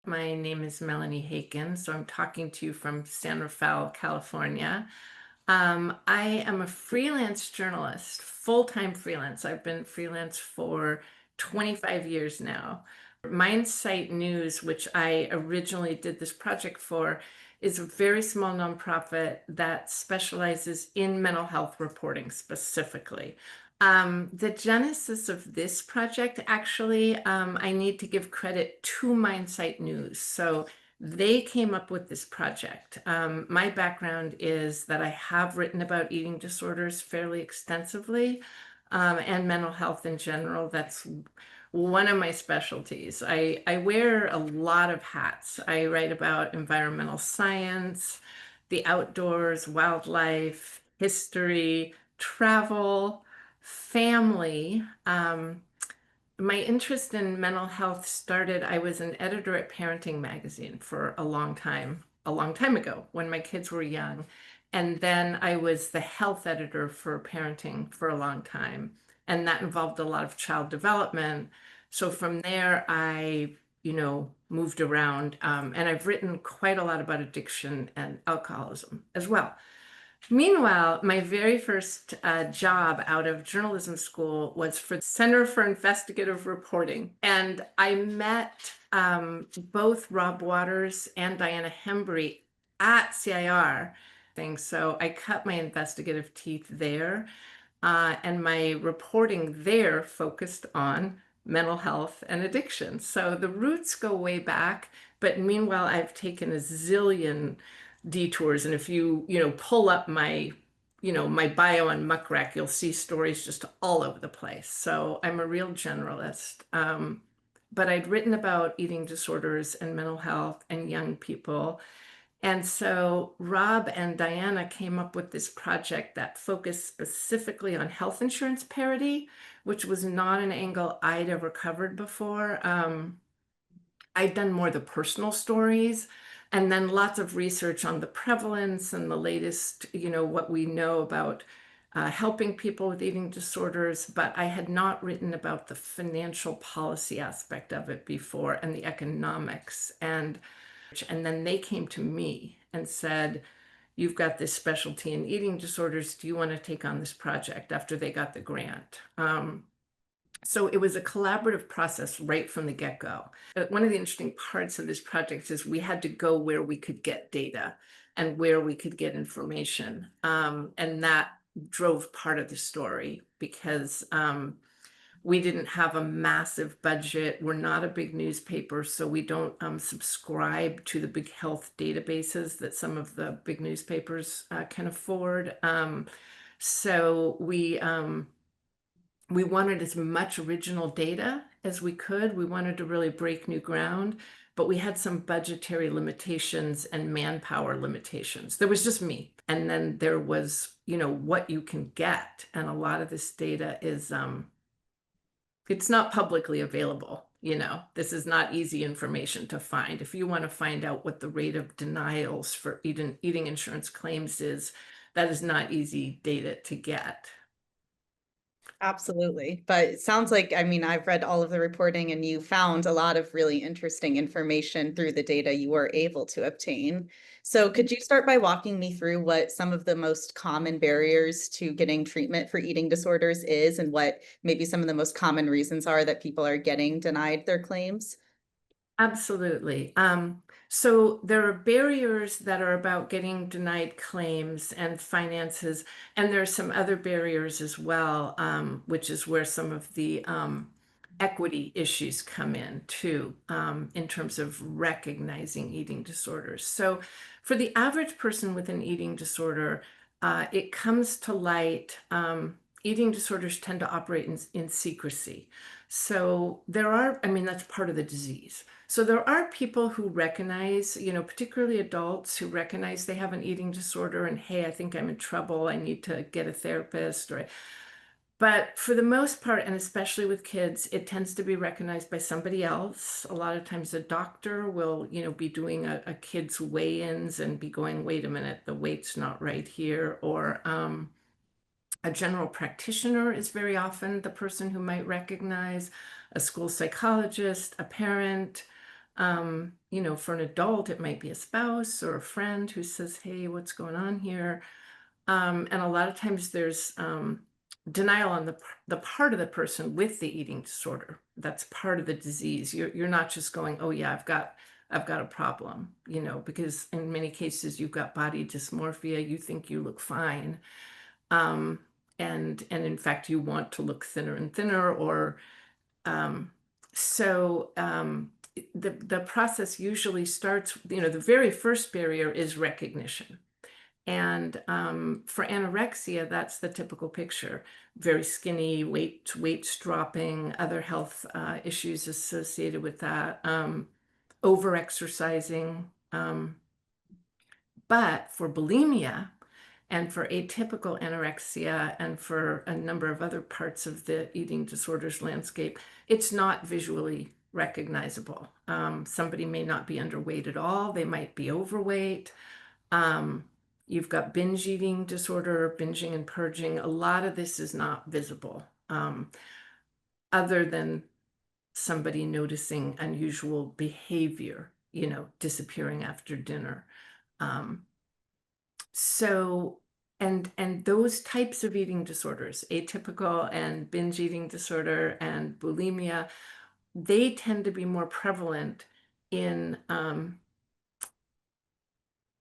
My name is Melanie Haiken, so I'm talking to you from San Rafael, California. I am a freelance journalist, full-time freelance. I've been freelance for 25 years now. MindSite News, which I originally did this project for, is a very small nonprofit that specializes in mental health reporting specifically. The genesis of this project, actually, I need to give credit to MindSite News. So they came up with this project. My background is that I have written about eating disorders fairly extensively, and mental health in general. That's one of my specialties. I wear a lot of hats. I write about environmental science, the outdoors, wildlife, history, travel, family. My interest in mental health started, I was an editor at Parenting Magazine for a long time ago when my kids were young. And then I was the health editor for parenting for a long time. And that involved a lot of child development. So from there, moved around. And I've written quite a lot about addiction and alcoholism as well. Meanwhile, my very first job out of journalism school was for the Center for Investigative Reporting. And I met both Rob Waters and Diana Hembry at CIR thing. So I cut my investigative teeth there. And my reporting there focused on mental health and addiction. So the roots go way back. But meanwhile, I've taken a zillion detours. And if pull up my bio on Muck Rack, you'll see stories just all over the place. So I'm a real generalist. But I'd written about eating disorders and mental health and young people. And so Rob and Diana came up with this project that focused specifically on health insurance parity, which was not an angle I'd ever covered before. I'd done more the personal stories and then lots of research on the prevalence and the latest, what we know about helping people with eating disorders, but I had not written about the financial policy aspect of it before and the economics. And then they came to me and said, "You've got this specialty in eating disorders. Do you want to take on this project?" After they got the grant. So it was a collaborative process right from the get-go. One of the interesting parts of this project is we had to go where we could get data and where we could get information. And that drove part of the story because we didn't have a massive budget. We're not a big newspaper, so we don't subscribe to the big health databases that some of the big newspapers can afford. So we wanted as much original data as we could. We wanted to really break new ground, but we had some budgetary limitations and manpower limitations. There was just me. And then there was, what you can get. And a lot of this data is, it's not publicly available. This is not easy information to find. If you want to find out what the rate of denials for eating insurance claims is, that is not easy data to get. Absolutely. But it sounds like, I've read all of the reporting and you found a lot of really interesting information through the data you were able to obtain. So could you start by walking me through what some of the most common barriers to getting treatment for eating disorders is and what maybe some of the most common reasons are that people are getting denied their claims? Absolutely. So there are barriers that are about getting denied claims and finances, and there are some other barriers as well, which is where some of the equity issues come in too, in terms of recognizing eating disorders. So for the average person with an eating disorder, it comes to light. Eating disorders tend to operate in secrecy. So that's part of the disease. So there are people who recognize, particularly adults who recognize they have an eating disorder and, hey, I think I'm in trouble. I need to get a therapist. But for the most part, and especially with kids, it tends to be recognized by somebody else. A lot of times a doctor will, be doing a kid's weigh-ins and be going, wait a minute, the weight's not right here. Or a general practitioner is very often the person who might recognize, a school psychologist, a parent. For an adult, it might be a spouse or a friend who says, hey, what's going on here? And a lot of times there's denial on the part of the person with the eating disorder. That's part of the disease. You're not just going, oh yeah, I've got a problem, because in many cases you've got body dysmorphia, you think you look fine. Um, and in fact you want to look thinner and thinner, or um, so the process usually starts, the very first barrier is recognition. And for anorexia, that's the typical picture. Very skinny, weight's dropping, other health issues associated with that, over-exercising. But for bulimia and for atypical anorexia and for a number of other parts of the eating disorders landscape, it's not visually recognizable. Somebody may not be underweight at all. They might be overweight. Um, you've got binge eating disorder, binging and purging. A lot of this is not visible, other than somebody noticing unusual behavior, disappearing after dinner. Um, so, and those types of eating disorders, atypical and binge eating disorder and bulimia, they tend to be more prevalent in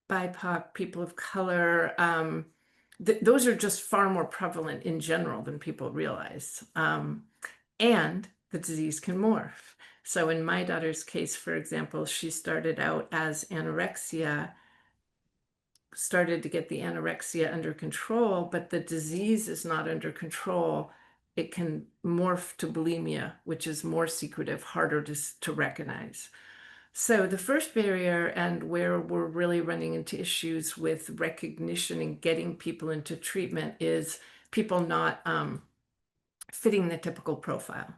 BIPOC, people of color. Those are just far more prevalent in general than people realize. And the disease can morph. So in my daughter's case, for example, she started out as anorexia, started to get the anorexia under control, but the disease is not under control. It can morph to bulimia, which is more secretive, harder to recognize. So the first barrier, and where we're really running into issues with recognition and getting people into treatment, is people not fitting the typical profile.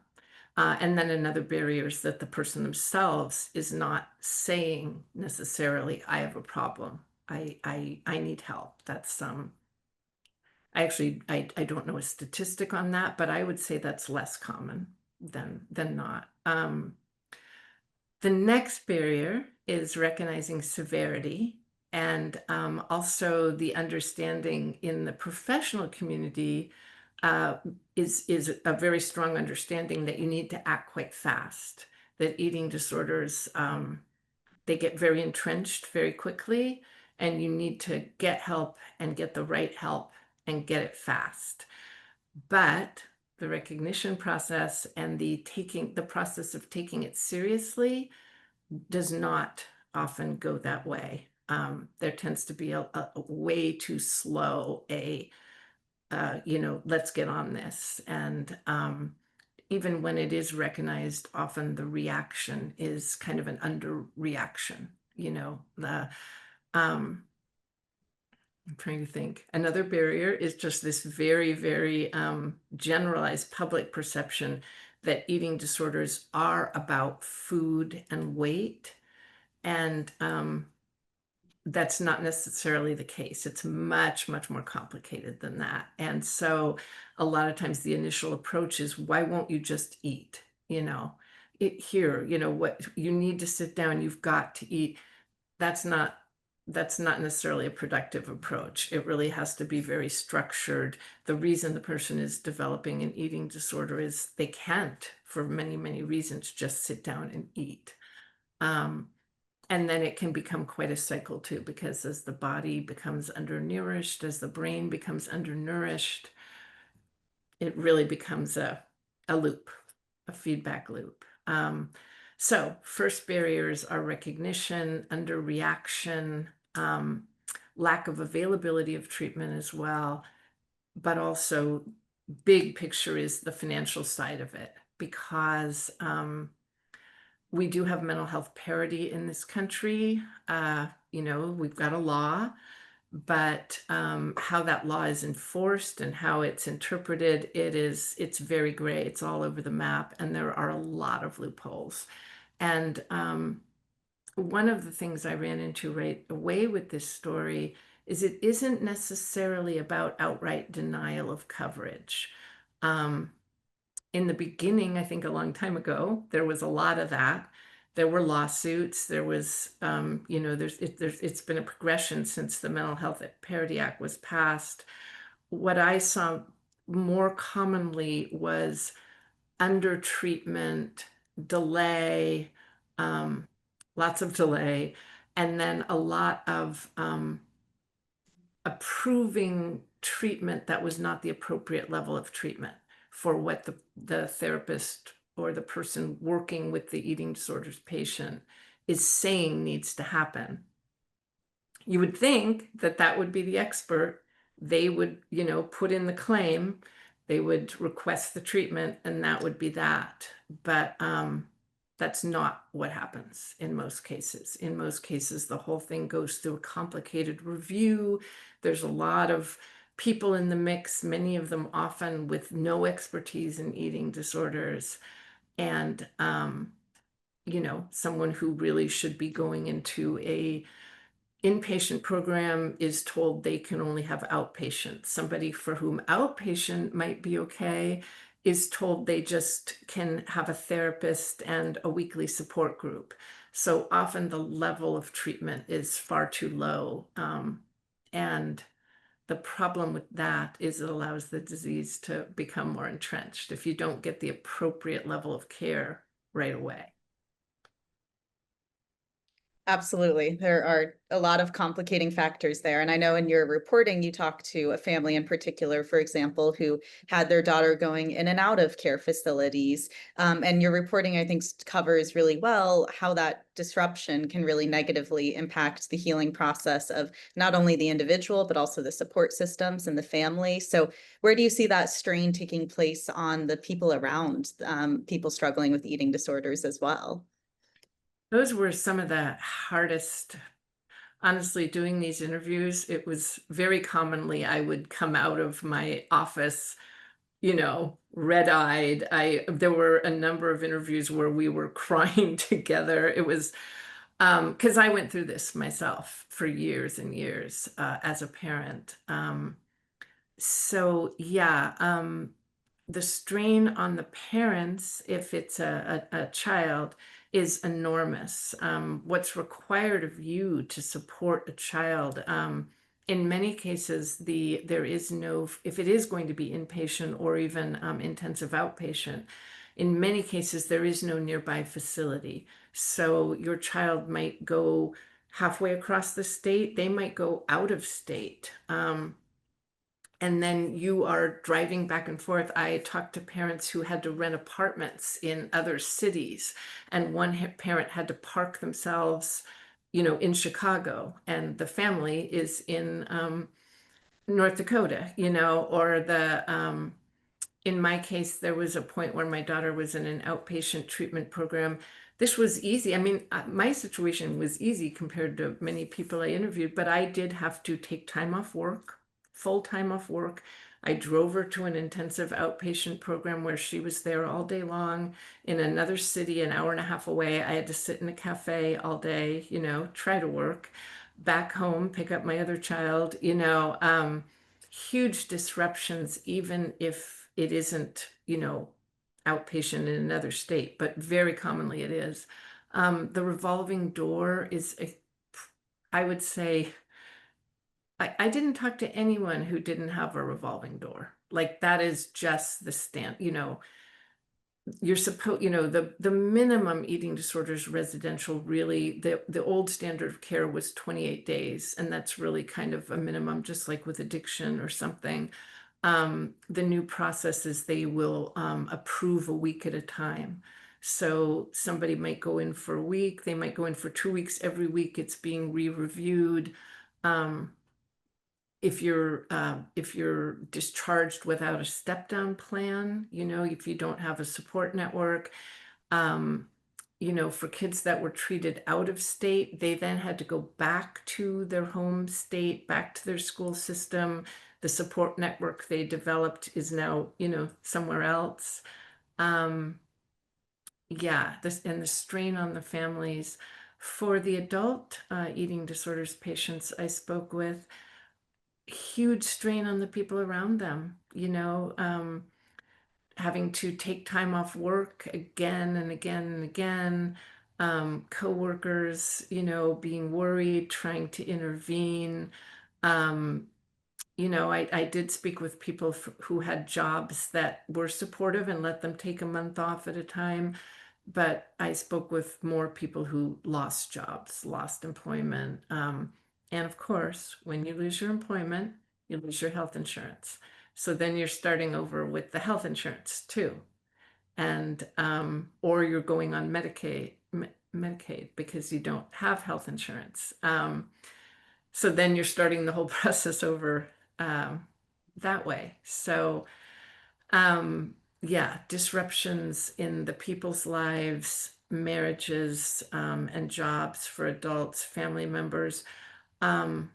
And then another barrier is that the person themselves is not saying necessarily, I have a problem. I need help. That's I don't know a statistic on that, but I would say that's less common than not. The next barrier is recognizing severity, and also the understanding in the professional community is a very strong understanding that you need to act quite fast, that eating disorders, they get very entrenched very quickly, and you need to get help and get the right help and get it fast. But the recognition process and the process of taking it seriously does not often go that way. There tends to be a way too slow let's get on this. And even when it is recognized, often the reaction is kind of an underreaction. I'm trying to think. Another barrier is just this very, very generalized public perception that eating disorders are about food and weight. And that's not necessarily the case. It's much, much more complicated than that. And so a lot of times the initial approach is, why won't you just eat? What you need to sit down, you've got to eat. That's not necessarily a productive approach. It really has to be very structured. The reason the person is developing an eating disorder is they can't, for many, many reasons, just sit down and eat. And then it can become quite a cycle too, because as the body becomes undernourished, as the brain becomes undernourished, it really becomes a loop, a feedback loop. So first barriers are recognition, underreaction, lack of availability of treatment as well, but also big picture is the financial side of it, because we do have mental health parity in this country. We've got a law, but how that law is enforced and how it's interpreted, it's very gray. It's all over the map, and there are a lot of loopholes. And one of the things I ran into right away with this story is it isn't necessarily about outright denial of coverage. In the beginning, I think a long time ago, there was a lot of that. There were lawsuits. There was, it's been a progression since the Mental Health Parity Act was passed. What I saw more commonly was under treatment, delay, um, lots of delay, and then a lot of approving treatment that was not the appropriate level of treatment for what the therapist or the person working with the eating disorders patient is saying needs to happen. You would think that that would be the expert. They would, put in the claim, they would request the treatment, and that would be that. But that's not what happens in most cases. In most cases, the whole thing goes through a complicated review. There's a lot of people in the mix, many of them often with no expertise in eating disorders. And, someone who really should be going into a inpatient program is told they can only have outpatient. Somebody for whom outpatient might be okay is told they just can have a therapist and a weekly support group. So often the level of treatment is far too low. And the problem with that is it allows the disease to become more entrenched if you don't get the appropriate level of care right away. Absolutely. There are a lot of complicating factors there. And I know in your reporting, you talked to a family in particular, for example, who had their daughter going in and out of care facilities. And your reporting, I think, covers really well how that disruption can really negatively impact the healing process of not only the individual, but also the support systems and the family. So where do you see that strain taking place on the people around people struggling with eating disorders as well? Those were some of the hardest, honestly, doing these interviews. It was very commonly I would come out of my office, red-eyed. There were a number of interviews where we were crying together. It was because I went through this myself for years and years as a parent. So yeah, the strain on the parents, if it's a child, is enormous. What's required of you to support a child, in many cases, there is no, if it is going to be inpatient or even intensive outpatient, in many cases, there is no nearby facility. So your child might go halfway across the state, they might go out of state. And then you are driving back and forth. I talked to parents who had to rent apartments in other cities, and one parent had to park themselves, in Chicago, and the family is in North Dakota, or in my case, there was a point where my daughter was in an outpatient treatment program. This was easy. I mean, my situation was easy compared to many people I interviewed, but I did have to take time off work, full time off work. I drove her to an intensive outpatient program where she was there all day long in another city, an hour and a half away. I had to sit in a cafe all day, try to work. Back home, pick up my other child, huge disruptions, even if it isn't, outpatient in another state, but very commonly it is. The revolving door is, I would say, I didn't talk to anyone who didn't have a revolving door. Like that is just the stand, you're supposed, the minimum eating disorders residential, really, the old standard of care was 28 days, and that's really kind of a minimum, just like with addiction or something. The new process is they will approve a week at a time. So somebody might go in for a week, they might go in for 2 weeks. Every week it's being re-reviewed. Um, if you're discharged without a step down plan, if you don't have a support network, um, for kids that were treated out of state, they then had to go back to their home state, back to their school system. The support network they developed is now, somewhere else. Um, yeah, and the strain on the families. For the adult eating disorders patients I spoke with, huge strain on the people around them, having to take time off work again and again and again. coworkers, being worried, trying to intervene. Um, I did speak with people who had jobs that were supportive and let them take a month off at a time. But I spoke with more people who lost jobs, lost employment. And of course, when you lose your employment, you lose your health insurance. So then you're starting over with the health insurance too. And or you're going on Medicaid because you don't have health insurance. So then you're starting the whole process over that way. So yeah, disruptions in the people's lives, marriages, and jobs for adults, family members. Um,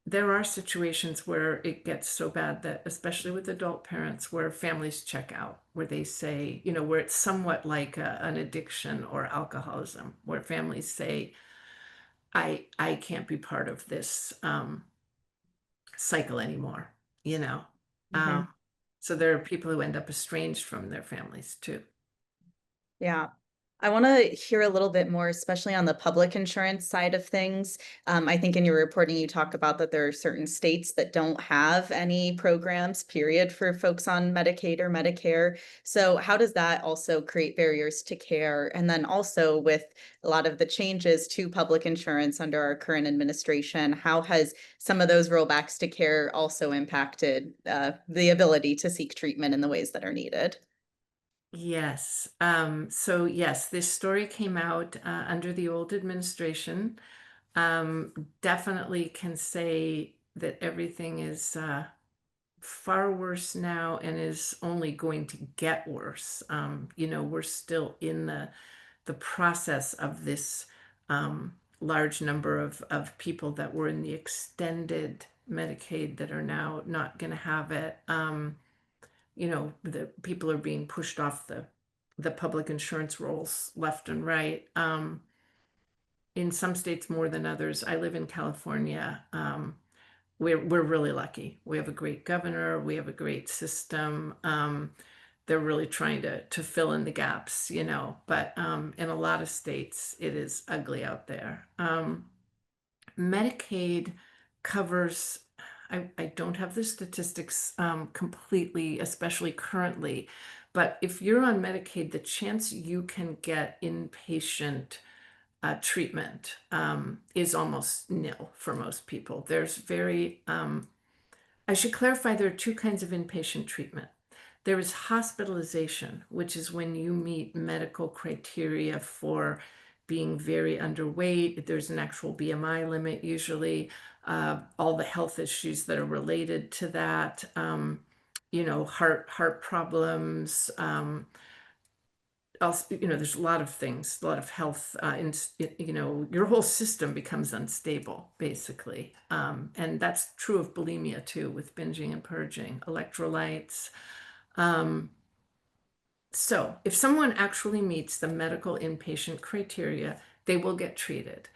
there are situations where it gets so bad that, especially with adult parents, where families check out, where they say, where it's somewhat like an addiction or alcoholism, where families say, I can't be part of this cycle anymore, you know. Um, Mhm. so there are people who end up estranged from their families too. Yeah. I want to hear a little bit more, especially on the public insurance side of things. I think in your reporting, you talk about that there are certain states that don't have any programs, period, for folks on Medicaid or Medicare. So, how does that also create barriers to care? And then also with a lot of the changes to public insurance under our current administration, how has some of those rollbacks to care also impacted the ability to seek treatment in the ways that are needed? Yes. So yes, this story came out under the old administration. Definitely can say that everything is far worse now and is only going to get worse. We're still in the process of this large number of people that were in the extended Medicaid that are now not going to have it. The people are being pushed off the public insurance rolls left and right. In some states more than others. I live in California. We're really lucky. We have a great governor. We have a great system. They're really trying to fill in the gaps, But in a lot of states, it is ugly out there. Medicaid covers, I don't have the statistics completely, especially currently, but if you're on Medicaid, the chance you can get inpatient treatment is almost nil for most people. I should clarify, there are two kinds of inpatient treatment. There is hospitalization, which is when you meet medical criteria for being very underweight. There's an actual BMI limit, usually, all the health issues that are related to that, heart problems, also, there's a lot of things, a lot of health, your whole system becomes unstable, basically. And that's true of bulimia too, with binging and purging, electrolytes. Um, so if someone actually meets the medical inpatient criteria, they will get treated.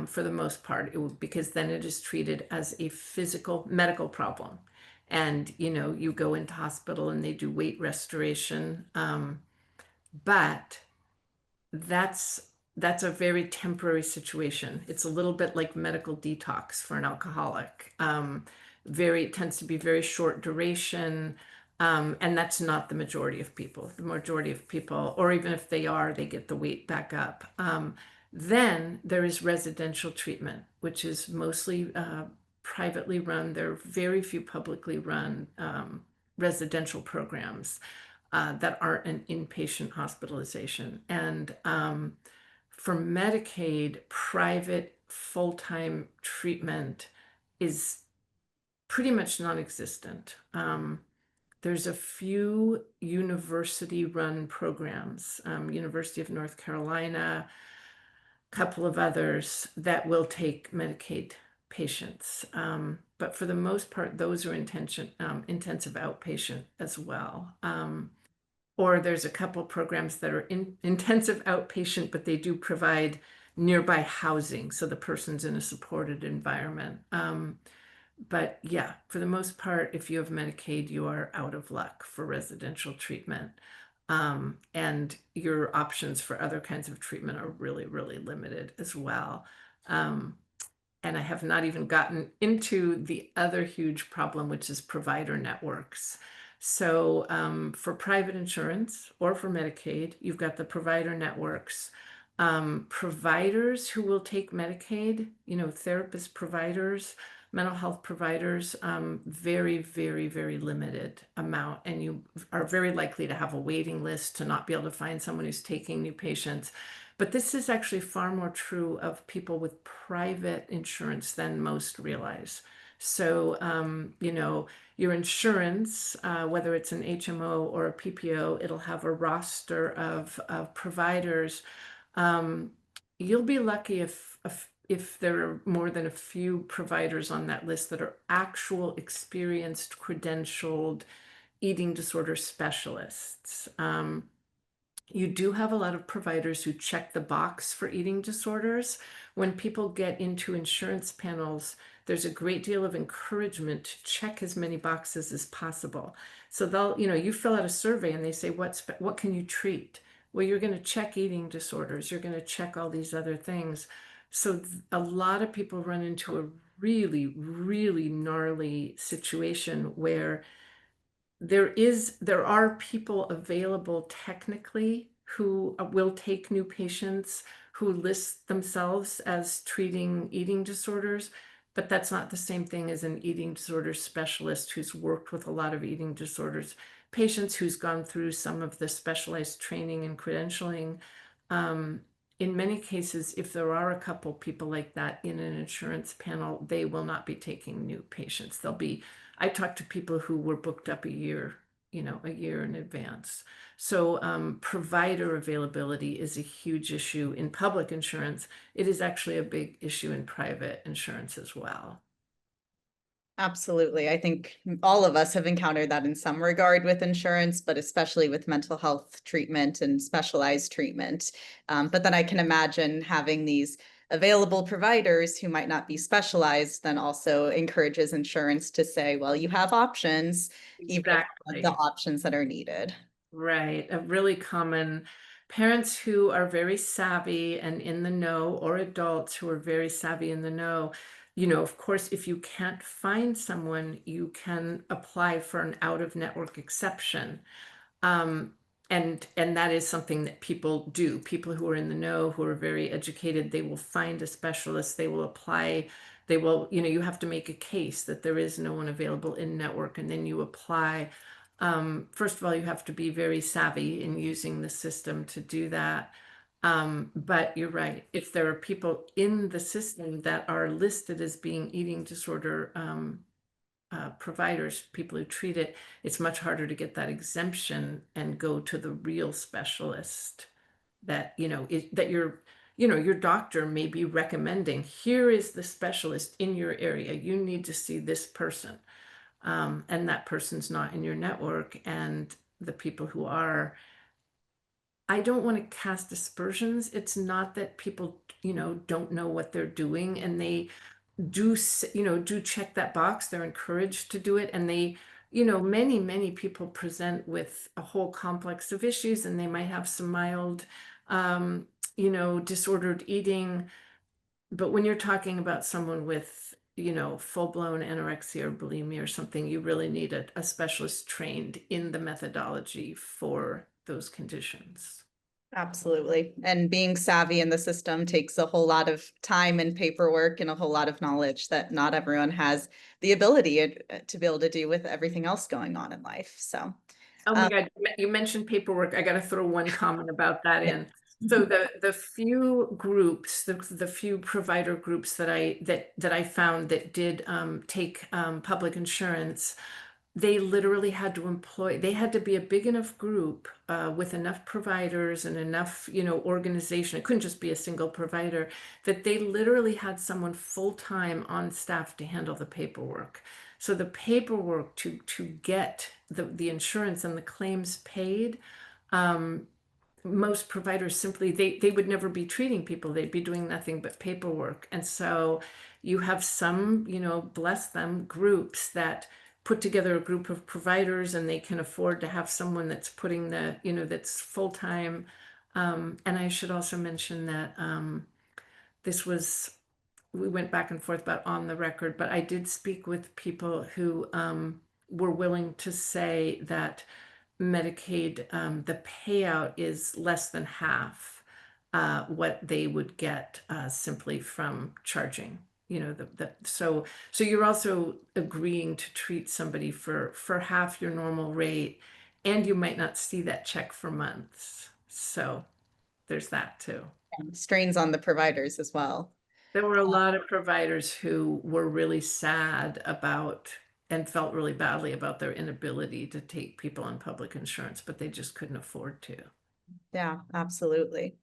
For the most part, because then it is treated as a physical medical problem. And, you go into hospital and they do weight restoration. But that's that's a very temporary situation. It's a little bit like medical detox for an alcoholic. It tends to be very short duration, and that's not the majority of people. The majority of people, or even if they are, they get the weight back up. Then there is residential treatment, which is mostly privately run. There are very few publicly run residential programs that aren't an inpatient hospitalization. And for Medicaid, private full-time treatment is pretty much non-existent. There's a few university-run programs, University of North Carolina, a couple of others that will take Medicaid patients. But for the most part, those are intensive outpatient as well. Or there's a couple programs that are intensive outpatient, but they do provide nearby housing, so the person's in a supported environment. But yeah, for the most part, if you have Medicaid, you are out of luck for residential treatment. And your options for other kinds of treatment are really, really limited as well. Um, and I have not even gotten into the other huge problem, which is provider networks. So for private insurance or for Medicaid, you've got the provider networks. Providers who will take Medicaid, therapists, providers, mental health providers, very, very, very limited amount. And you are very likely to have a waiting list, to not be able to find someone who's taking new patients. But this is actually far more true of people with private insurance than most realize. So, your insurance, whether it's an HMO or a PPO, it'll have a roster of providers. Um, you'll be lucky if there are more than a few providers on that list that are actual experienced, credentialed eating disorder specialists. You do have a lot of providers who check the box for eating disorders. When people get into insurance panels, there's a great deal of encouragement to check as many boxes as possible. So you fill out a survey and they say, what can you treat? Well, you're going to check eating disorders. You're going to check all these other things. So a lot of people run into a really, really gnarly situation where there are people available technically who will take new patients who list themselves as treating eating disorders, but that's not the same thing as an eating disorder specialist who's worked with a lot of eating disorders patients, who's gone through some of the specialized training and credentialing. Um, in many cases, if there are a couple people like that in an insurance panel, they will not be taking new patients. I talked to people who were booked up a year in advance. So provider availability is a huge issue in public insurance. It is actually a big issue in private insurance as well. Absolutely. I think all of us have encountered that in some regard with insurance, but especially with mental health treatment and specialized treatment. But then I can imagine having these available providers who might not be specialized then also encourages insurance to say, well, you have options, even if the Exactly. options that are needed. Right. A really common parents who are very savvy and in the know, or adults who are very savvy in the know. Of course, if you can't find someone, you can apply for an out-of-network exception. Um, and that is something that people do. People who are in the know, who are very educated, they will find a specialist, they will apply, you have to make a case that there is no one available in network, and then you apply. First of all, you have to be very savvy in using the system to do that. But you're right. If there are people in the system that are listed as being eating disorder providers, people who treat it, it's much harder to get that exemption and go to the real specialist that, your doctor may be recommending. Here is the specialist in your area. You need to see this person. And that person's not in your network. And the people who are, I don't want to cast aspersions. It's not that people, don't know what they're doing, and they do check that box. They're encouraged to do it. And many people present with a whole complex of issues, and they might have some mild, disordered eating. But when you're talking about someone with, full-blown anorexia or bulimia or something, you really need a specialist trained in the methodology for those conditions. Absolutely. And being savvy in the system takes a whole lot of time and paperwork and a whole lot of knowledge that not everyone has the ability to be able to do with everything else going on in life. So, Oh my um, God, you mentioned paperwork. I got to throw one comment about that yeah. in. So the few groups, the few provider groups that I found that did take public insurance, they literally had to they had to be a big enough group with enough providers and enough, organization. It couldn't just be a single provider, that they literally had someone full-time on staff to handle the paperwork. So the paperwork to get the insurance and the claims paid, um, most providers simply they would never be treating people. They'd be doing nothing but paperwork. And so you have some, bless them, groups that put together a group of providers and they can afford to have someone that's putting the, that's full-time. And I should also mention that this was, we went back and forth about on the record, but I did speak with people who were willing to say that Medicaid, the payout is less than half what they would get simply from charging. So you're also agreeing to treat somebody for half your normal rate, and you might not see that check for months. So there's that too. Strains on the providers as well. There were a lot of providers who were really sad about and felt really badly about their inability to take people on public insurance, but they just couldn't afford to. Yeah, absolutely.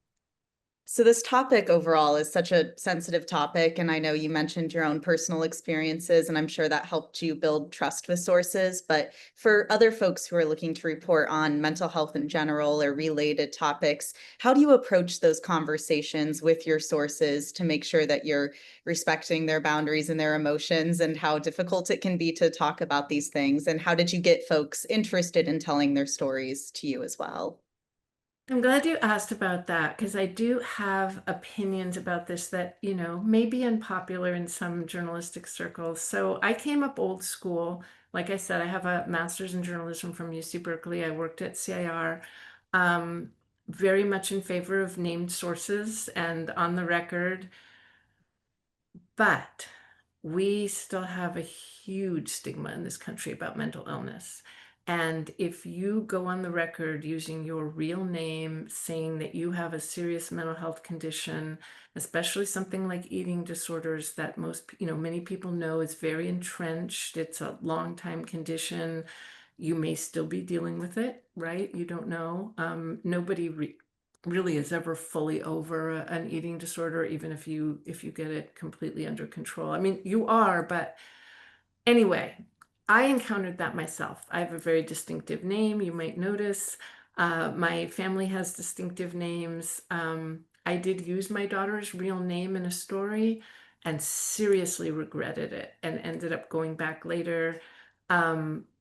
So this topic overall is such a sensitive topic, and I know you mentioned your own personal experiences, and I'm sure that helped you build trust with sources. But for other folks who are looking to report on mental health in general or related topics, how do you approach those conversations with your sources to make sure that you're respecting their boundaries and their emotions, and how difficult it can be to talk about these things? And how did you get folks interested in telling their stories to you as well? I'm glad you asked about that because I do have opinions about this that, may be unpopular in some journalistic circles. So I came up old school. Like I said, I have a master's in journalism from UC Berkeley. I worked at CIR. Um, very much in favor of named sources and on the record. But we still have a huge stigma in this country about mental illness. And if you go on the record using your real name, saying that you have a serious mental health condition, especially something like eating disorders that many people know is very entrenched, it's a long time condition. You may still be dealing with it, right? You don't know. Nobody really is ever fully over an eating disorder, even if you get it completely under control. I mean, you are, but anyway, I encountered that myself. I have a very distinctive name, you might notice. My family has distinctive names. I did use my daughter's real name in a story and seriously regretted it and ended up going back later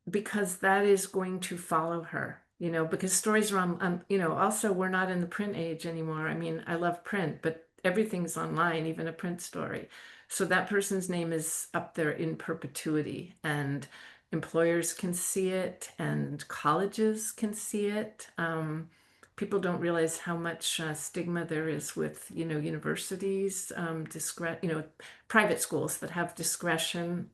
because that is going to follow her, because stories are also we're not in the print age anymore. I mean, I love print, but everything's online, even a print story. So that person's name is up there in perpetuity, and employers can see it, and colleges can see it. People don't realize how much stigma there is with, universities, private schools that have discretion.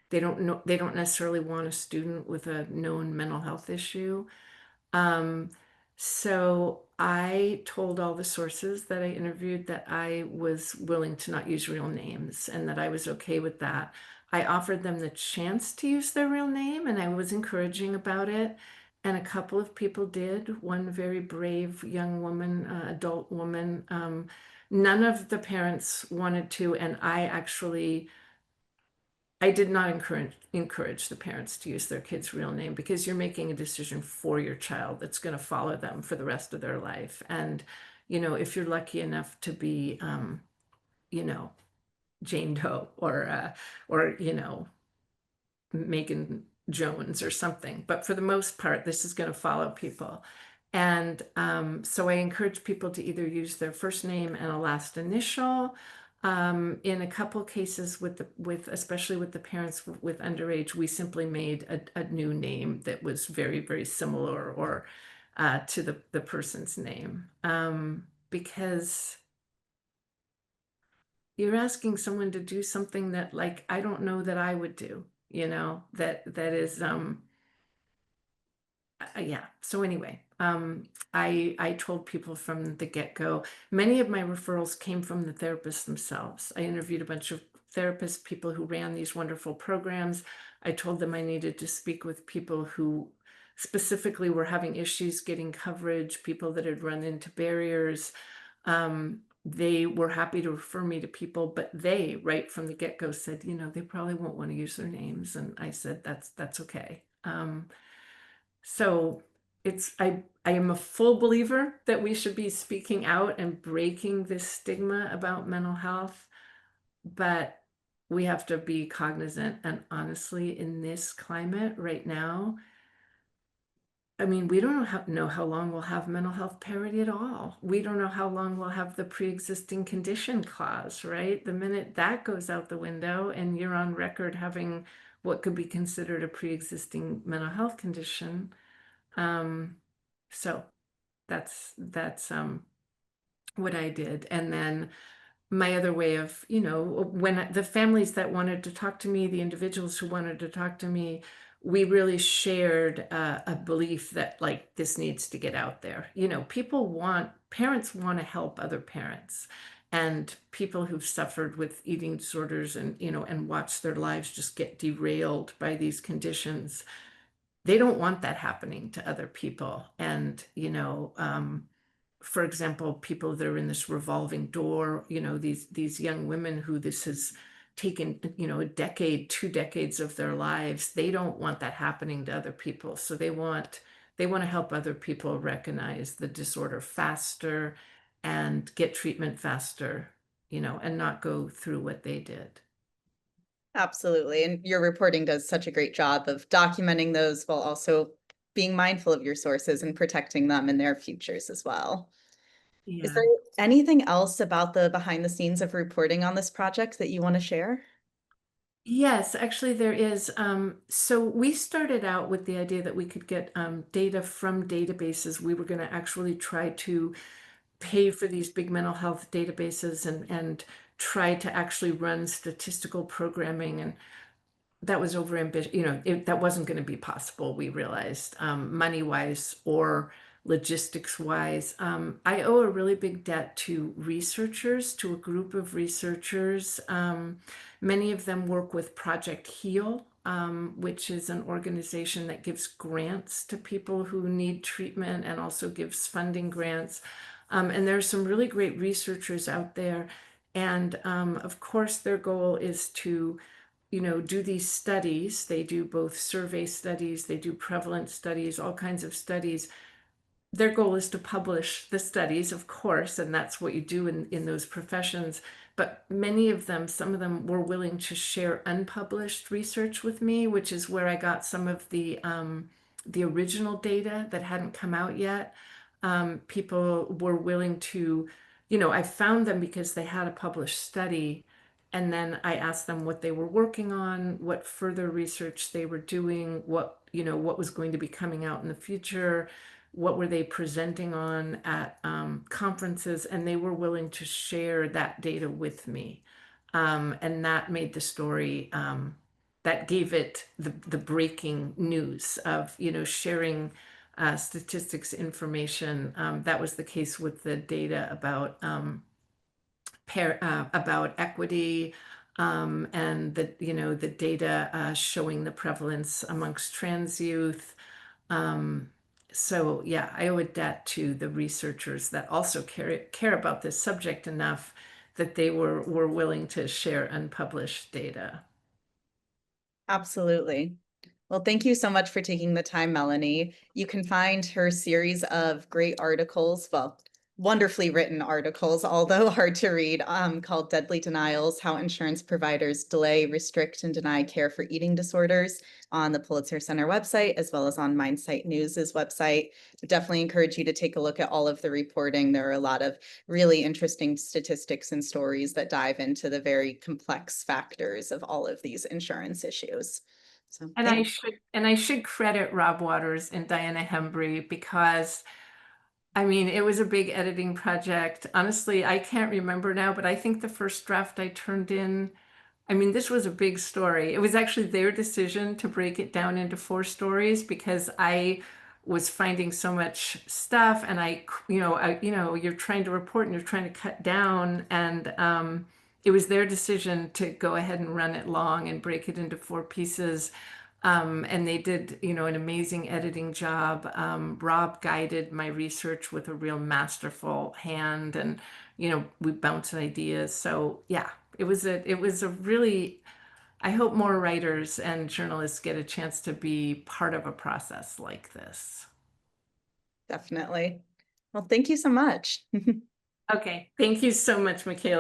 They don't know, they don't necessarily want a student with a known mental health issue. Um, so I told all the sources that I interviewed that I was willing to not use real names and that I was okay with that. I offered them the chance to use their real name and I was encouraging about it. And a couple of people did. One very brave young woman, adult woman. None of the parents wanted to, and I did not encourage the parents to use their kid's real name because you're making a decision for your child that's going to follow them for the rest of their life. And, if you're lucky enough to be, you know, Jane Doe or Megan Jones or something. But for the most part, this is going to follow people. And so I encourage people to either use their first name and a last initial. In a couple cases especially with the parents with underage, we simply made a new name that was very, very similar or to the person's name. Because you're asking someone to do something that like I don't know that I would do, that is yeah. So anyway, I told people from the get-go, many of my referrals came from the therapists themselves. I interviewed a bunch of therapists, people who ran these wonderful programs. I told them I needed to speak with people who specifically were having issues getting coverage, people that had run into barriers. They were happy to refer me to people, but they, right from the get-go, said, they probably won't want to use their names. And I said, that's okay. So I am a full believer that we should be speaking out and breaking this stigma about mental health, but we have to be cognizant. And honestly, in this climate right now, I mean, we don't know how long we'll have mental health parity at all. We don't know how long we'll have the pre-existing condition clause, right? The minute that goes out the window and you're on record having what could be considered a pre-existing mental health condition. So that's what I did. And then my other way of, when the families that wanted to talk to me, the individuals who wanted to talk to me, we really shared a belief that like this needs to get out there. Parents want to help other parents, and people who've suffered with eating disorders and watched their lives just get derailed by these conditions. They don't want that happening to other people. And, for example, people that are in this revolving door, these young women who this has taken, a decade, 2 decades of their lives, they don't want that happening to other people. So they want to help other people recognize the disorder faster and get treatment faster, and not go through what they did. Absolutely. And your reporting does such a great job of documenting those while also being mindful of your sources and protecting them in their futures as well. Is Yeah. there anything else about the behind the scenes of reporting on this project that you want to share? Yes, actually there is. So we started out with the idea that we could get data from databases. We were going to actually try to pay for these big mental health databases and try to actually run statistical programming. And that was over ambitious. That wasn't going to be possible. We realized, money wise or logistics wise. I owe a really big debt to researchers, to a group of researchers. Many of them work with Project Heal, which is an organization that gives grants to people who need treatment and also gives funding grants. And there's some really great researchers out there. And of course, their goal is to do these studies. They do both survey studies, they do prevalence studies, all kinds of studies. Their goal is to publish the studies, of course, and that's what you do in those professions. But many of them, some of them were willing to share unpublished research with me, which is where I got some of the original data that hadn't come out yet. People were willing to, I found them because they had a published study. And then I asked them what they were working on, what further research they were doing, what was going to be coming out in the future, what were they presenting on at conferences, and they were willing to share that data with me. And that made the story, that gave it the breaking news of, sharing statistics information. That was the case with the data about equity, and the data showing the prevalence amongst trans youth. So yeah, I owe a debt to the researchers that also care about this subject enough that they were willing to share unpublished data. Absolutely. Well, thank you so much for taking the time, Melanie. You can find her series of great articles, well, wonderfully written articles, although hard to read, called Deadly Denials, How Insurance Providers Delay, Restrict, and Deny Care for Eating Disorders on the Pulitzer Center website, as well as on MindSite News's website. I definitely encourage you to take a look at all of the reporting. There are a lot of really interesting statistics and stories that dive into the very complex factors of all of these insurance issues. So And thank I should credit Rob Waters and Diana Hembry because I mean, it was a big editing project. Honestly, I can't remember now, but I think the first draft I turned in, I mean, this was a big story. It was actually their decision to break it down into 4 stories because I was finding so much stuff and you're trying to report and you're trying to cut down, and it was their decision to go ahead and run it long and break it into 4 pieces. And they did, an amazing editing job. Rob guided my research with a real masterful hand, and we bounced ideas. So yeah, it was a really. I hope more writers and journalists get a chance to be part of a process like this. definitely. Well, thank you so much. Okay, thank you so much, Michaela.